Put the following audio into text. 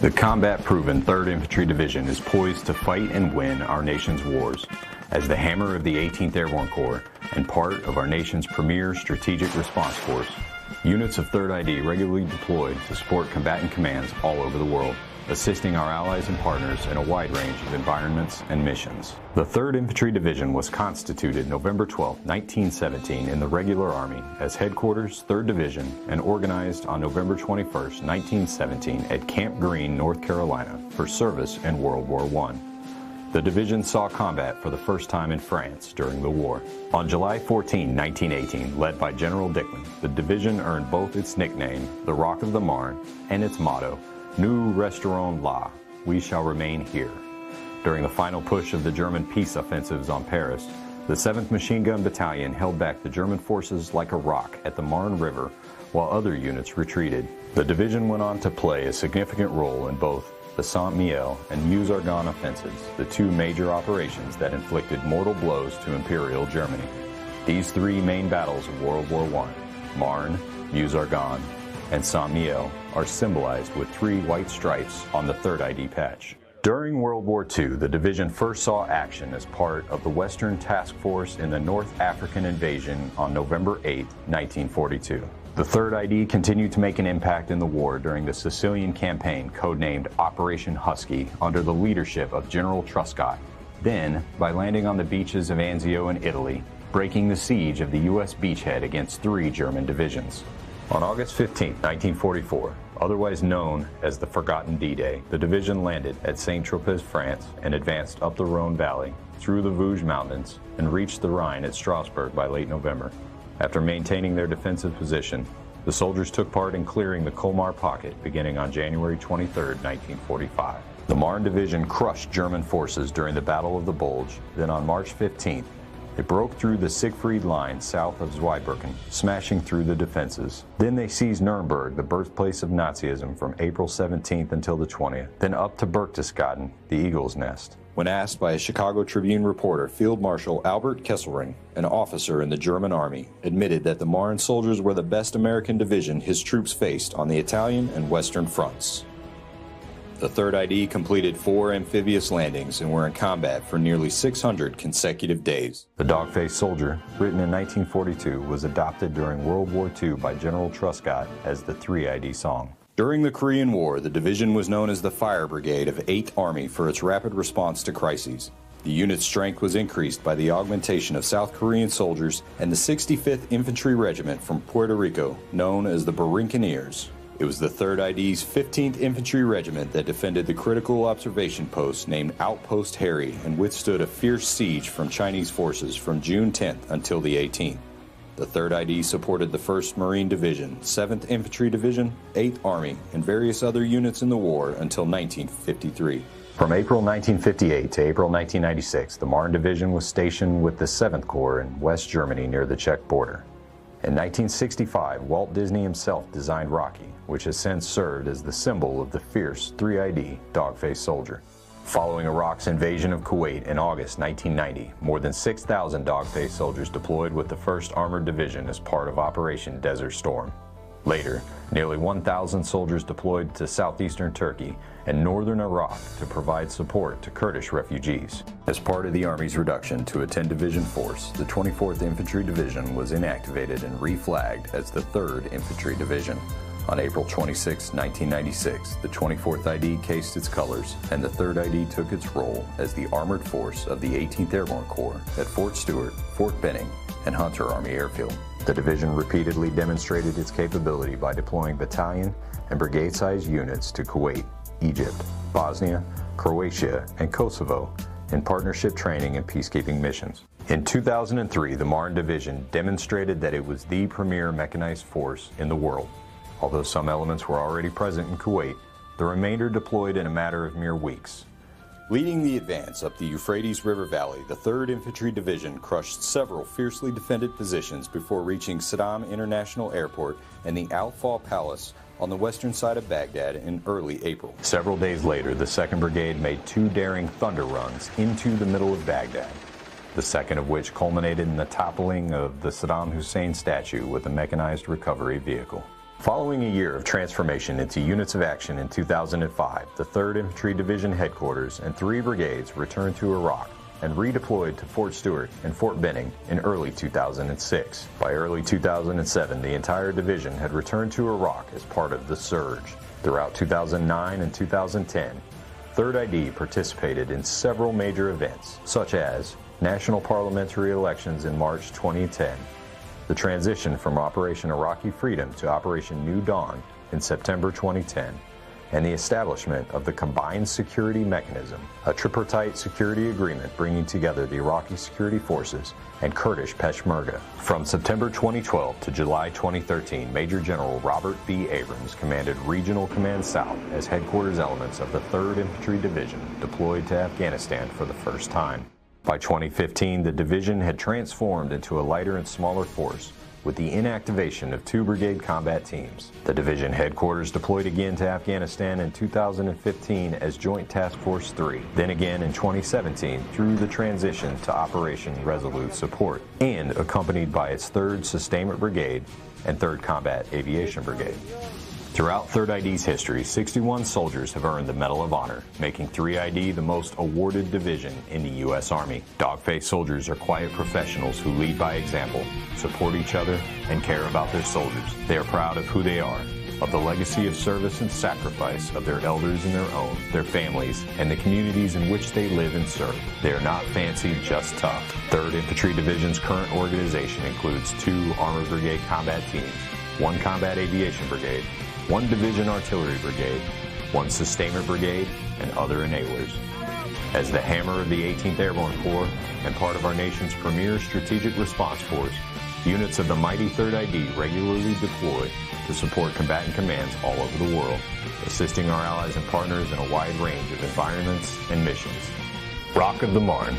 The combat-proven 3rd Infantry Division is poised to fight and win our nation's wars. As the hammer of the 18th Airborne Corps and part of our nation's premier strategic response force, units of 3rd ID regularly deploy to support combatant commands all over the world, assisting our allies and partners in a wide range of environments and missions. The 3rd Infantry Division was constituted November 12, 1917 in the regular Army as Headquarters, 3rd Division, and organized on November 21, 1917 at Camp Green, North Carolina for service in World War I. The division saw combat for the first time in France during the war. On July 14, 1918, led by General Dickman, the division earned both its nickname, the Rock of the Marne, and its motto, Nous resterons là, we shall remain here. During the final push of the German peace offensives on Paris, the 7th Machine Gun Battalion held back the German forces like a rock at the Marne River, while other units retreated. The division went on to play a significant role in both the Saint-Mihiel and Meuse-Argonne offensives, the two major operations that inflicted mortal blows to Imperial Germany. These three main battles of World War I, Marne, Meuse-Argonne, and Saint-Mihiel, are symbolized with 3 white stripes on the 3rd ID patch. During World War II, the division first saw action as part of the Western Task Force in the North African invasion on November 8, 1942. The 3rd ID continued to make an impact in the war during the Sicilian campaign codenamed Operation Husky under the leadership of General Truscott, then by landing on the beaches of Anzio in Italy, breaking the siege of the U.S. beachhead against 3 German divisions. On August 15, 1944, otherwise known as the Forgotten D-Day, the division landed at Saint-Tropez, France, and advanced up the Rhone Valley, through the Vosges Mountains, and reached the Rhine at Strasbourg by late November. After maintaining their defensive position, the soldiers took part in clearing the Colmar Pocket beginning on January 23, 1945. The Marne Division crushed German forces during the Battle of the Bulge, then on March 15th, it broke through the Siegfried Line south of Zweibrücken, smashing through the defenses. Then they seized Nuremberg, the birthplace of Nazism, from April 17th until the 20th, then up to Berchtesgaden, the Eagle's Nest. When asked by a Chicago Tribune reporter, Field Marshal Albert Kesselring, an officer in the German army, admitted that the Marne soldiers were the best American division his troops faced on the Italian and Western fronts. The 3rd ID completed 4 amphibious landings and were in combat for nearly 600 consecutive days. The Dogface Soldier, written in 1942, was adopted during World War II by General Truscott as the 3ID song. During the Korean War, the division was known as the Fire Brigade of 8th Army for its rapid response to crises. The unit's strength was increased by the augmentation of South Korean soldiers and the 65th Infantry Regiment from Puerto Rico, known as the Buccaneers. It was the 3rd ID's 15th Infantry Regiment that defended the critical observation post named Outpost Harry and withstood a fierce siege from Chinese forces from June 10th until the 18th. The 3rd ID supported the 1st Marine Division, 7th Infantry Division, 8th Army, and various other units in the war until 1953. From April 1958 to April 1996, the Marne Division was stationed with the 7th Corps in West Germany near the Czech border. In 1965, Walt Disney himself designed Rocky, which has since served as the symbol of the fierce 3ID Dogface Soldier. Following Iraq's invasion of Kuwait in August 1990, more than 6,000 Dogface soldiers deployed with the 1st Armored Division as part of Operation Desert Storm. Later, nearly 1,000 soldiers deployed to southeastern Turkey and northern Iraq to provide support to Kurdish refugees. As part of the Army's reduction to a 10-division force, the 24th Infantry Division was inactivated and reflagged as the 3rd Infantry Division. On April 26, 1996, the 24th ID cased its colors, and the 3rd ID took its role as the armored force of the 18th Airborne Corps at Fort Stewart, Fort Benning, and Hunter Army Airfield. The division repeatedly demonstrated its capability by deploying battalion and brigade-sized units to Kuwait, Egypt, Bosnia, Croatia, and Kosovo in partnership training and peacekeeping missions. In 2003, the Marne Division demonstrated that it was the premier mechanized force in the world. Although some elements were already present in Kuwait, the remainder deployed in a matter of mere weeks. Leading the advance up the Euphrates River Valley, the 3rd Infantry Division crushed several fiercely defended positions before reaching Saddam International Airport and the Al-Faw Palace on the western side of Baghdad in early April. Several days later, the 2nd Brigade made 2 daring thunder runs into the middle of Baghdad, the second of which culminated in the toppling of the Saddam Hussein statue with a mechanized recovery vehicle. Following a year of transformation into units of action in 2005, the 3rd Infantry Division headquarters and 3 brigades returned to Iraq and redeployed to Fort Stewart and Fort Benning in early 2006. By early 2007, the entire division had returned to Iraq as part of the surge. Throughout 2009 and 2010, 3rd ID participated in several major events, such as national parliamentary elections in March 2010, the transition from Operation Iraqi Freedom to Operation New Dawn in September 2010, and the establishment of the Combined Security Mechanism, a tripartite security agreement bringing together the Iraqi security forces and Kurdish Peshmerga. From September 2012 to July 2013, Major General Robert B. Abrams commanded Regional Command South as headquarters elements of the 3rd Infantry Division deployed to Afghanistan for the first time. By 2015, the division had transformed into a lighter and smaller force with the inactivation of 2 brigade combat teams. The division headquarters deployed again to Afghanistan in 2015 as Joint Task Force 3, then again in 2017 through the transition to Operation Resolute Support, and accompanied by its 3rd Sustainment Brigade and 3rd Combat Aviation Brigade. Throughout 3rd ID's history, 61 soldiers have earned the Medal of Honor, making 3ID the most awarded division in the U.S. Army. Dogface soldiers are quiet professionals who lead by example, support each other, and care about their soldiers. They are proud of who they are, of the legacy of service and sacrifice of their elders and their own, their families, and the communities in which they live and serve. They are not fancy, just tough. 3rd Infantry Division's current organization includes 2 Armored Brigade combat teams, 1 Combat Aviation Brigade, 1 Division Artillery Brigade, 1 Sustainment Brigade, and other enablers. As the hammer of the 18th Airborne Corps and part of our nation's premier strategic response force, units of the mighty 3rd ID regularly deploy to support combatant commands all over the world, assisting our allies and partners in a wide range of environments and missions. Rock of the Marne.